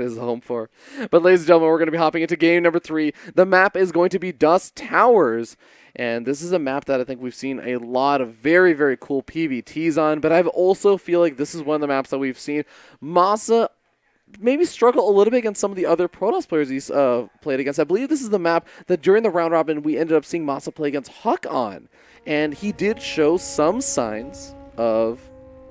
is home for. But ladies and gentlemen, we're going to be hopping into game number 3. The map is going to be Dust Towers. And this is a map that I think we've seen a lot of very, very cool PvTs on. But I also feel like this is one of the maps that we've seen MaSa maybe struggle a little bit against some of the other Protoss players he's played against. I believe this is the map that during the round robin we ended up seeing MaSa play against Huck on. And he did show some signs of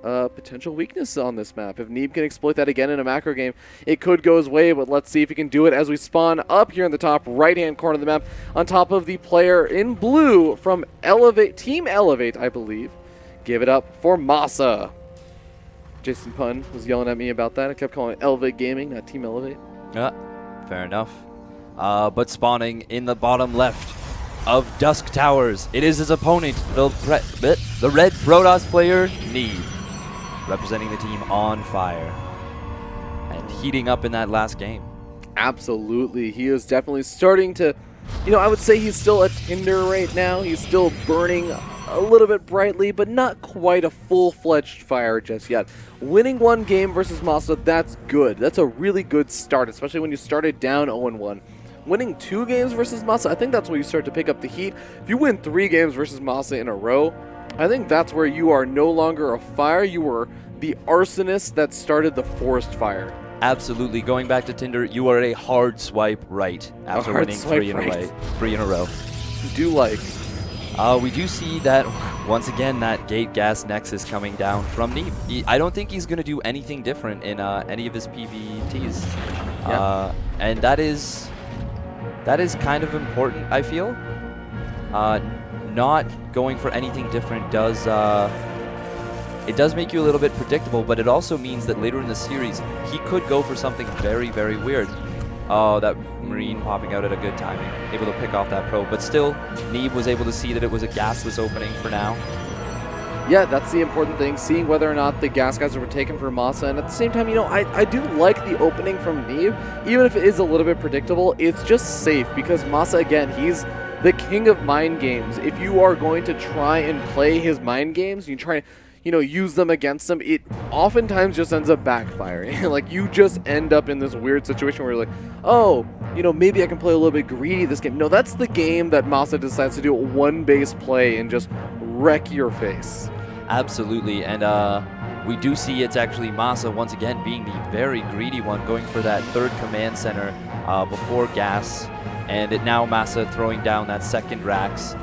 potential weakness on this map. If Neeb can exploit that again in a macro game, it could go his way, but let's see if he can do it as we spawn up here in the top right-hand corner of the map on top of the player in blue from Team Elevate, I believe. Give it up for MaSa. Jason Pun was yelling at me about that. I kept calling it Elevate Gaming, not Team Elevate. Yeah, fair enough. But spawning in the bottom left of Dusk Towers, it is his opponent, the red Protoss player, Neeb, representing the team on fire and heating up in that last game. Absolutely. He is definitely starting to, I would say he's still a tinder right now. He's still burning a little bit brightly, but not quite a full-fledged fire just yet. Winning one game versus MaSa, that's good. That's a really good start, especially when you started down 0-1. Winning 2 games versus MaSa, I think that's where you start to pick up the heat. If you win 3 games versus MaSa in a row, I think that's where you are no longer a fire. You were the arsonist that started the forest fire. Absolutely. Going back to Tinder, you are a hard swipe right after winning 3 in a row. Do like. We do see that, once again, that Gate Gas Nexus coming down from Neeb. I don't think he's going to do anything different in any of his PvTs. Yeah. And that is kind of important, I feel. Not going for anything different does make you a little bit predictable, but it also means that later in the series, he could go for something very, very weird. Oh, that Marine popping out at a good timing, able to pick off that probe, but still, Neeb was able to see that it was a gasless opening for now. Yeah, that's the important thing, seeing whether or not the gas guys were taken for MaSa, and at the same time, I do like the opening from Neeb, even if it is a little bit predictable, it's just safe, because MaSa, again, he's the king of mind games. If you are going to try and play his mind games, you try use them against them, it oftentimes just ends up backfiring. Like, you just end up in this weird situation where you're like, oh, maybe I can play a little bit greedy this game. No, that's the game that MaSa decides to do a one-base play and just wreck your face. Absolutely, and we do see it's actually MaSa once again being the very greedy one, going for that 3rd command center before gas, and now MaSa throwing down that 2nd Rax.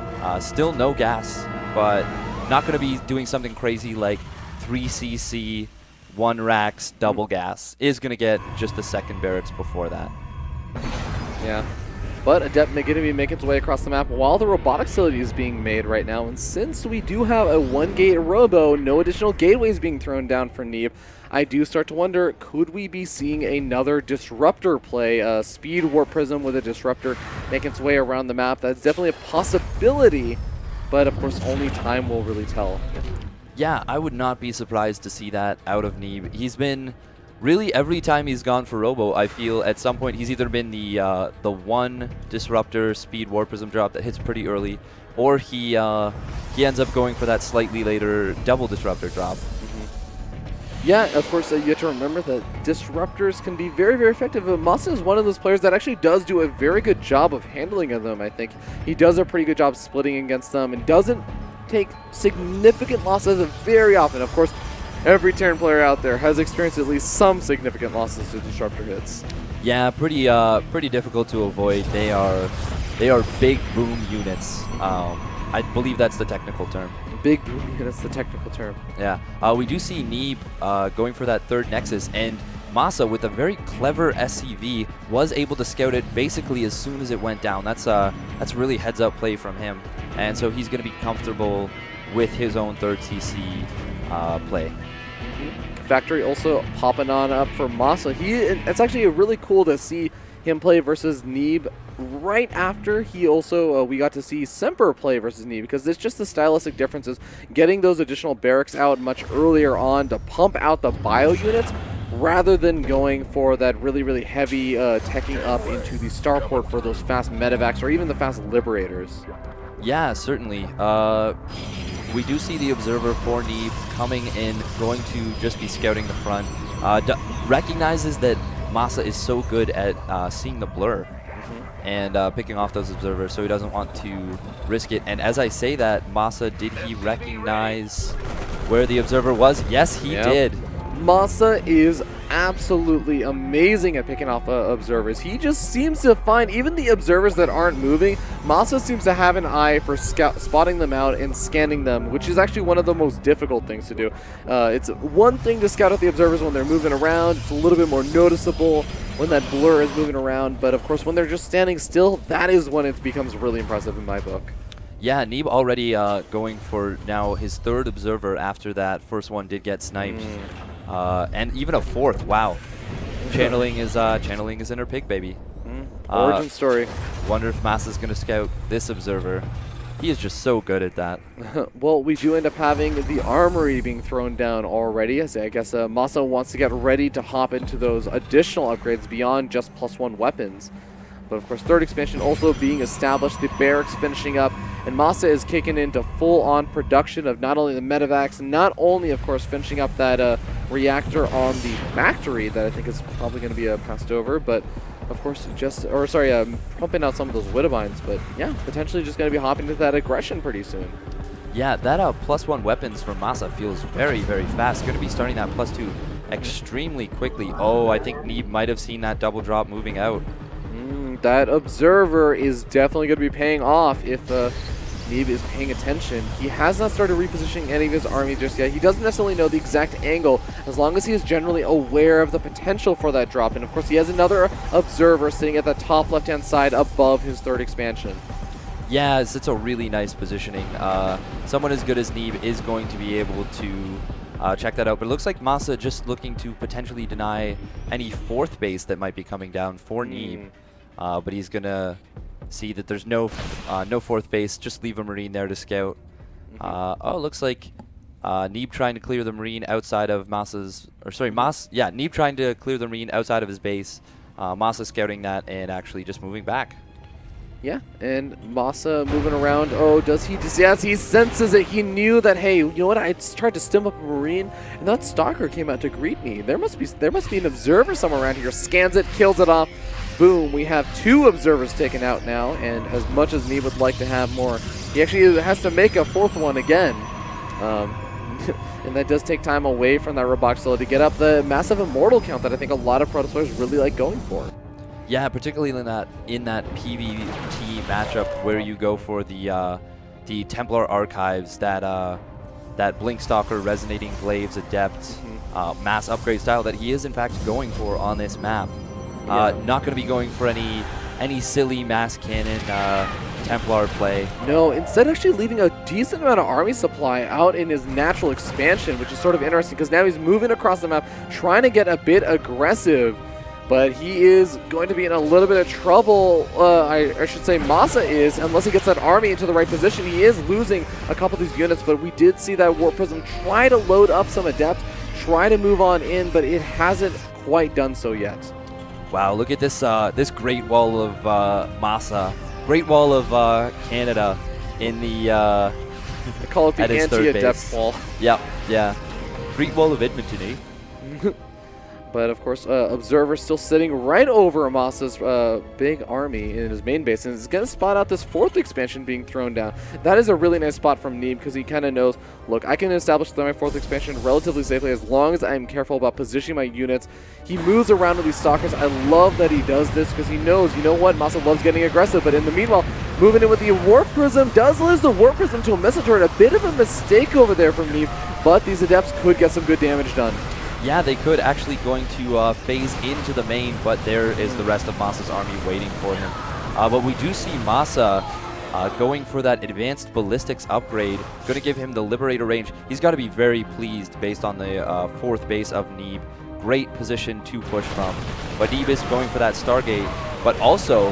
Still no gas, but not going to be doing something crazy like 3cc, 1 Rax, double gas. Is going to get just the 2nd barracks before that. Yeah. But Adept going to be making its way across the map while the robotic facility is being made right now. And since we do have a 1-gate robo, no additional gateways being thrown down for Neeb, I do start to wonder, could we be seeing another disruptor play? Speed Warp Prism with a disruptor making its way around the map. That's definitely a possibility. But, of course, only time will really tell. Yeah, I would not be surprised to see that out of Neeb. He's been, really, every time he's gone for Robo, I feel at some point he's either been the 1 Disruptor Speed Warp Prism drop that hits pretty early, or he ends up going for that slightly later double Disruptor drop. Yeah, of course, you have to remember that disruptors can be very, very effective. MaSa is one of those players that actually does do a very good job of handling them, I think. He does a pretty good job splitting against them and doesn't take significant losses very often. Of course, every Terran player out there has experienced at least some significant losses to disruptor hits. Yeah, pretty difficult to avoid. They are big boom units. I believe that's the technical term. Big boom, that's the technical term. Yeah, we do see Neeb going for that 3rd Nexus, and MaSa, with a very clever SCV, was able to scout it basically as soon as it went down. That's really heads-up play from him, and so he's going to be comfortable with his own 3rd CC play. Factory also popping on up for MaSa. It's actually really cool to see him play versus Neeb right after he also we got to see Semper play versus Neeb, because it's just the stylistic differences, getting those additional barracks out much earlier on to pump out the bio units rather than going for that really, really heavy teching up into the starport for those fast medevacs or even the fast liberators. Yeah, certainly. We do see the observer for Neeb coming in, going to just be scouting the front. Recognizes that MaSa is so good at seeing the blur and picking off those observers, so he doesn't want to risk it. And as I say that, MaSa, did he recognize where the observer was? Yes, he did. MaSa is absolutely amazing at picking off observers. He just seems to find even the observers that aren't moving. MaSa seems to have an eye for spotting them out and scanning them, which is actually one of the most difficult things to do. It's one thing to scout out the observers when they're moving around. It's a little bit more noticeable when that blur is moving around, but of course when they're just standing still, that is when it becomes really impressive in my book. Yeah, Neeb already going for now his third observer after that first one did get sniped. And even a fourth. Wow. Channeling his inner pig, baby. Origin story. Wonder if MaSa's going to scout this observer. He is just so good at that. Well, we do end up having the armory being thrown down already. As I guess MaSa wants to get ready to hop into those additional upgrades beyond just +1 weapons. But of course, third expansion also being established, the barracks finishing up, and MaSa is kicking into full-on production of not only the medevacs, not only, of course, finishing up that reactor on the factory that I think is probably going to be passed over, but of course, pumping out some of those Widowmines. But yeah, potentially just going to be hopping into that aggression pretty soon. Yeah, that +1 weapons from MaSa feels very, very fast. Going to be starting that +2 extremely quickly. Oh, I think Neeb might have seen that double drop moving out. That observer is definitely going to be paying off if Neeb is paying attention. He has not started repositioning any of his army just yet. He doesn't necessarily know the exact angle, as long as he is generally aware of the potential for that drop. And of course, he has another observer sitting at the top left-hand side above his third expansion. Yeah, it's a really nice positioning. Someone as good as Neeb is going to be able to check that out. But it looks like MaSa just looking to potentially deny any fourth base that might be coming down for Neeb. But he's going to see that there's no fourth base, just leave a Marine there to scout. Oh, looks like Neeb trying to clear the Marine outside of MaSa's, Neeb trying to clear the Marine outside of his base. MaSa scouting that and actually just moving back. Yeah, and MaSa moving around. Oh, does he just, yes, he senses it. He knew that, hey, you know what, I tried to stim up a Marine, and that Stalker came out to greet me. There must be an observer somewhere around here. Scans it, kills it off. Boom, we have 2 observers taken out now, and as much as Neeb would like to have more, he actually has to make a 4th one again. And that does take time away from that robotic facility to get up the massive immortal count that I think a lot of Protoss players really like going for. Yeah, particularly in that PvT matchup where you go for the Templar Archives, that Blink Stalker, Resonating Glaives, Adept, mass upgrade style that he is in fact going for on this map. Not going to be going for any silly mass cannon Templar play. No, instead actually leaving a decent amount of army supply out in his natural expansion, which is sort of interesting because now he's moving across the map, trying to get a bit aggressive. But he is going to be in a little bit of trouble, I should say MaSa is, unless he gets that army into the right position. He is losing a couple of these units, but we did see that Warp Prism try to load up some Adepts, try to move on in, but it hasn't quite done so yet. Wow, look at this this Great Wall of MaSa, Great Wall of Canada in the I call it the anti-Adept wall. Yep, yeah. Great Wall of Edmonton, eh? But of course, Observer still sitting right over MaSa's big army in his main base, and is going to spot out this 4th expansion being thrown down. That is a really nice spot from Neeb because he kind of knows, look, I can establish my 4th expansion relatively safely as long as I'm careful about positioning my units. He moves around with these Stalkers. I love that he does this because he knows, you know what, MaSa loves getting aggressive, but in the meanwhile, moving in with the Warp Prism, does lose the Warp Prism to a missile turret. A bit of a mistake over there from Neeb, but these Adepts could get some good damage done. Yeah, they could actually going to phase into the main, but there is the rest of MaSa's army waiting for him. But we do see MaSa going for that advanced ballistics upgrade, going to give him the Liberator range. He's got to be very pleased based on the 4th base of Neeb. Great position to push from. But Neeb is going for that Stargate, but also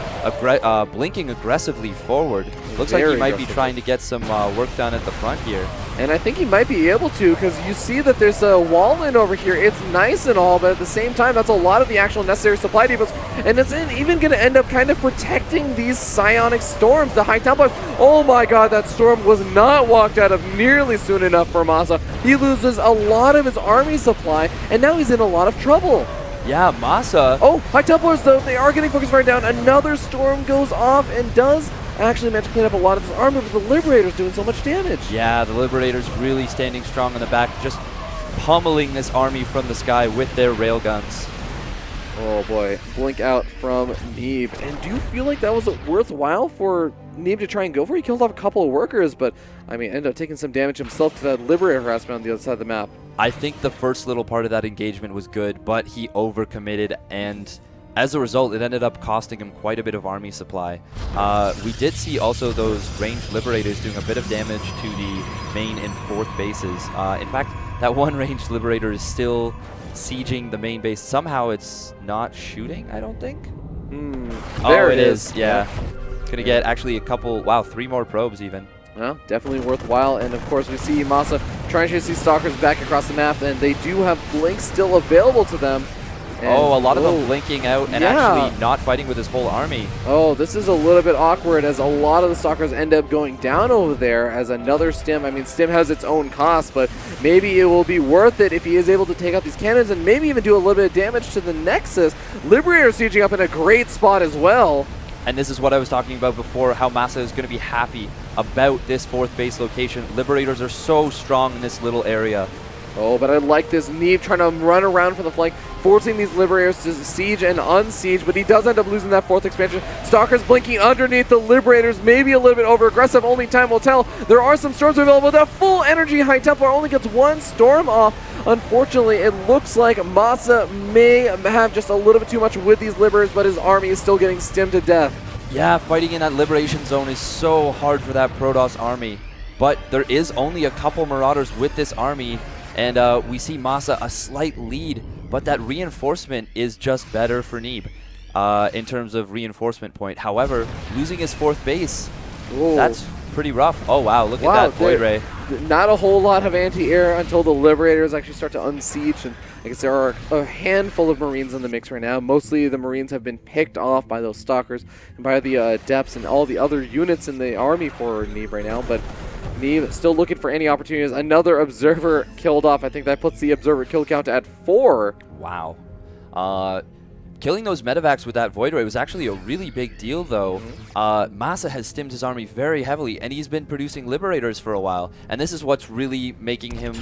blinking aggressively forward. Looks like he might be trying to get some work done at the front here. And I think he might be able to, because you see that there's a wall in over here. It's nice and all, but at the same time, that's a lot of the actual necessary supply depots. And it's even going to end up kind of protecting these psionic storms, the high Templars. Oh my god, that storm was not walked out of nearly soon enough for MaSa. He loses a lot of his army supply, and now he's in a lot of trouble. Yeah, MaSa. Oh, High Templars, though, they are getting focused right down. Another storm goes off and does actually manage to clean up a lot of this armor, but the Liberator's doing so much damage. Yeah, the Liberator's really standing strong in the back, just pummeling this army from the sky with their railguns. Oh boy, blink out from Neeb. And do you feel like that was worthwhile for Neeb to try and go for? He killed off a couple of workers, but I mean, ended up taking some damage himself to that Liberator harassment on the other side of the map. I think the first little part of that engagement was good, but he overcommitted, and as a result, it ended up costing him quite a bit of army supply. We did see also those ranged Liberators doing a bit of damage to the main and fourth bases. In fact, that one ranged Liberator is still sieging the main base. Somehow it's not shooting, I don't think. There it is. Yeah. Gonna get actually a couple, wow, 3 more probes even. Well, definitely worthwhile. And of course, we see MaSa trying to chase these Stalkers back across the map, and they do have blinks still available to them. And a lot of them blinking out and actually not fighting with his whole army. Oh, this is a little bit awkward as a lot of the Stalkers end up going down over there as another Stim. I mean, Stim has its own cost, but maybe it will be worth it if he is able to take out these cannons and maybe even do a little bit of damage to the Nexus. Liberator sieging up in a great spot as well. And this is what I was talking about before, how MaSa is going to be happy about this fourth base location. Liberators are so strong in this little area. Oh, but I like this Neeb trying to run around from the flank, forcing these Liberators to siege and unsiege, but he does end up losing that fourth expansion. Stalkers blinking underneath the Liberators, maybe a little bit over-aggressive, only time will tell. There are some storms available. That full energy High Templar only gets 1 storm off. Unfortunately, it looks like MaSa may have just a little bit too much with these Liberators, but his army is still getting stimmed to death. Yeah, fighting in that Liberation Zone is so hard for that Protoss army, but there is only a couple Marauders with this army, and we see MaSa a slight lead, but that reinforcement is just better for Neeb in terms of reinforcement point. However, losing his fourth base, that's pretty rough. Oh wow, look at that Void Ray. Not a whole lot of anti-air until the Liberators actually start to unsiege, and I guess there are a handful of Marines in the mix right now. Mostly the Marines have been picked off by those Stalkers and by the Adepts and all the other units in the army for Neeb right now, but Neeb still looking for any opportunities. Another Observer killed off. I think that puts the Observer kill count at 4. Wow. Killing those medevacs with that Void Ray was actually a really big deal, though. MaSa has stimmed his army very heavily, and he's been producing Liberators for a while. And this is what's really making him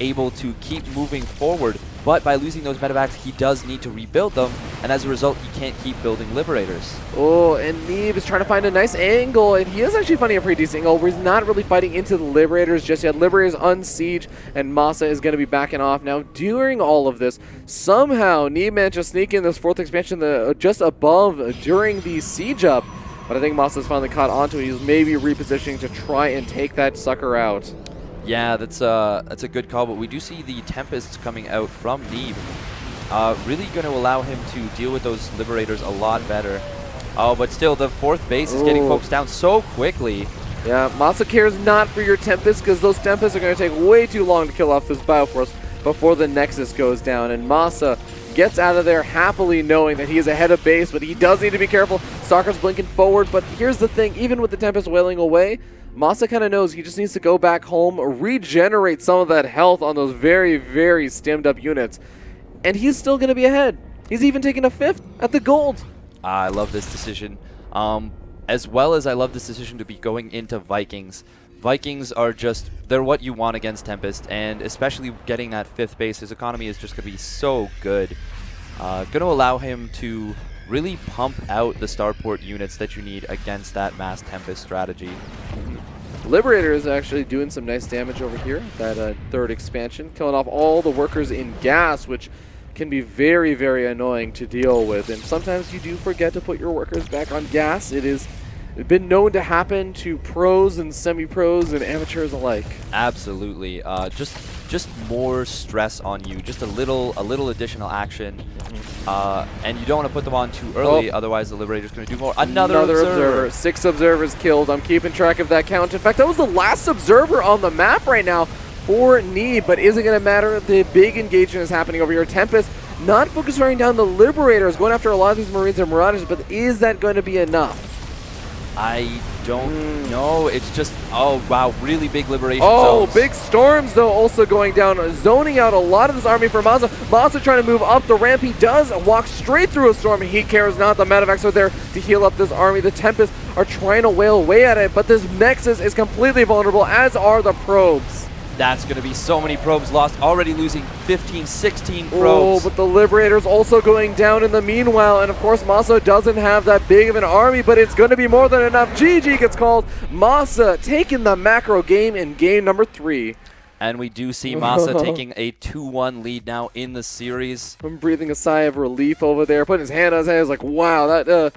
able to keep moving forward. But by losing those medevacs, he does need to rebuild them, and as a result, he can't keep building Liberators. Oh, and Neeb is trying to find a nice angle, and he is actually finding a pretty decent angle where he's not really fighting into the Liberators just yet. Liberators unsiege, and MaSa is going to be backing off. Now, during all of this, somehow Neeb managed to sneak in this fourth expansion just above during the siege up, but I think MaSa's finally caught onto it. He's maybe repositioning to try and take that sucker out. Yeah, that's a good call, but we do see the Tempests coming out from Neeb. Really going to allow him to deal with those Liberators a lot better. Oh, but still, the fourth base is getting focused down so quickly. Yeah, MaSa cares not for your Tempests because those Tempests are going to take way too long to kill off this Bioforce before the Nexus goes down. And MaSa gets out of there happily knowing that he is ahead of base, but he does need to be careful. Stalker's blinking forward, but here's the thing, even with the Tempest wailing away, MaSa kind of knows he just needs to go back home, regenerate some of that health on those very, very stemmed up units, and he's still going to be ahead. He's even taking a 5th at the gold. I love this decision. As well as I love this decision to be going into Vikings. Vikings are just, they're what you want against Tempest, and especially getting that 5th base, his economy is just going to be so good. Going to allow him to really pump out the starport units that you need against that mass Tempest strategy. Liberator is actually doing some nice damage over here, that third expansion, killing off all the workers in gas, which can be very, very annoying to deal with. And sometimes you do forget to put your workers back on gas. It is been known to happen to pros and semi-pros and amateurs alike. Absolutely. Just more stress on you, just a little additional action, and you don't want to put them on too early, otherwise the Liberator's going to do more. Another observer. 6 observers killed. I'm keeping track of that count. In fact, that was the last observer on the map right now for Neeb, but is it going to matter? The big engagement is happening over here. Tempest not focusing down the Liberators, going after a lot of these Marines and Marauders, but is that going to be enough? I don't know. It's just, oh, wow, really big liberation Oh, zones. big storms, though, also going down, zoning out a lot of this army for MaSa. MaSa trying to move up the ramp. He does walk straight through a storm. He cares not. The Medivacs are there to heal up this army. The Tempest are trying to wail away at it, but this Nexus is completely vulnerable, as are the probes. That's going to be so many probes lost, already losing 15, 16 Oh, probes. but the Liberator's also going down in the meanwhile, and of course MaSa doesn't have that big of an army, but it's going to be more than enough. GG gets called. MaSa taking the macro game in game number 3. And we do see MaSa taking a 2-1 lead now in the series. I'm breathing a sigh of relief over there, putting his hand on his head. I was like, wow, that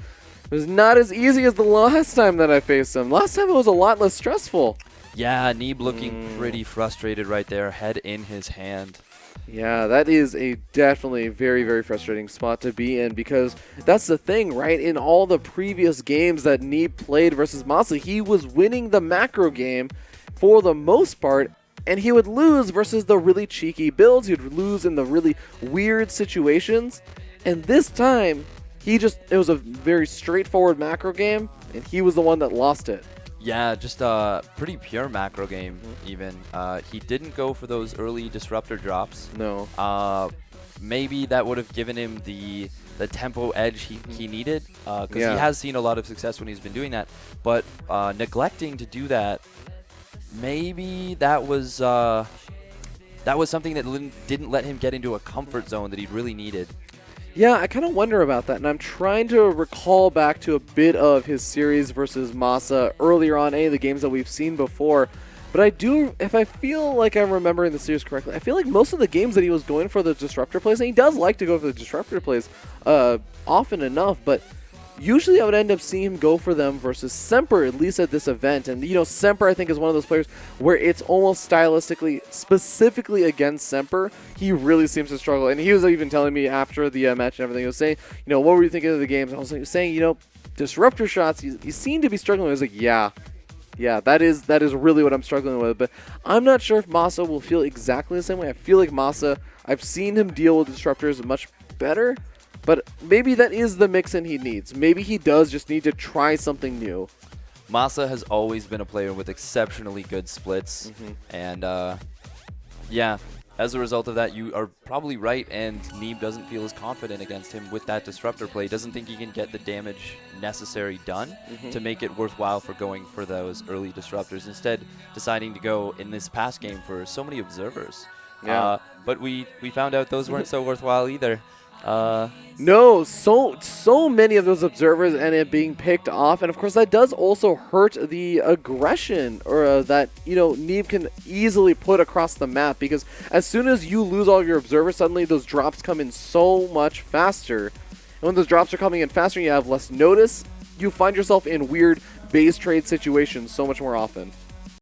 was not as easy as the last time that I faced him. Last time it was a lot less stressful. Yeah, Neeb looking pretty frustrated right there, head in his hand. Yeah, that is a definitely very, very frustrating spot to be in, because that's the thing, right? In all the previous games that Neeb played versus MaSa, he was winning the macro game for the most part, and he would lose versus the really cheeky builds. He would lose in the really weird situations, and this time, it was a very straightforward macro game, and he was the one that lost it. Yeah, just a pretty pure macro game, even. He didn't go for those early disruptor drops. No. Maybe that would have given him the tempo edge he needed, because he has seen a lot of success when he's been doing that. But neglecting to do that, maybe that was something that didn't let him get into a comfort zone that he really needed. Yeah, I kind of wonder about that, and I'm trying to recall back to a bit of his series versus MaSa earlier on, any of the games that we've seen before. But I do, if I feel like I'm remembering the series correctly, I feel like most of the games that he was going for the disruptor plays, and he does like to go for the disruptor plays often enough, but usually I would end up seeing him go for them versus Semper, at least at this event. And, you know, Semper, I think, is one of those players where it's almost stylistically, specifically against Semper, he really seems to struggle. And he was even telling me after the match and everything, he was saying, you know, what were you thinking of the games? I was saying, you know, disruptor shots, he seemed to be struggling. I was like, yeah, that is really what I'm struggling with. But I'm not sure if MaSa will feel exactly the same way. I feel like MaSa, I've seen him deal with disruptors much better. But maybe that is the mix-in he needs. Maybe he does just need to try something new. MaSa has always been a player with exceptionally good splits. And, yeah, as a result of that, you are probably right, and Neeb doesn't feel as confident against him with that disruptor play. Doesn't think he can get the damage necessary done to make it worthwhile for going for those early disruptors. Instead, deciding to go in this past game for so many observers. Yeah. But we found out those weren't so worthwhile either. No, so many of those observers ended up being picked off, and of course that does also hurt the aggression or that, you know, Neeb can easily put across the map, because as soon as you lose all your observers, suddenly those drops come in so much faster. And when those drops are coming in faster, you have less notice. You find yourself in weird base trade situations so much more often.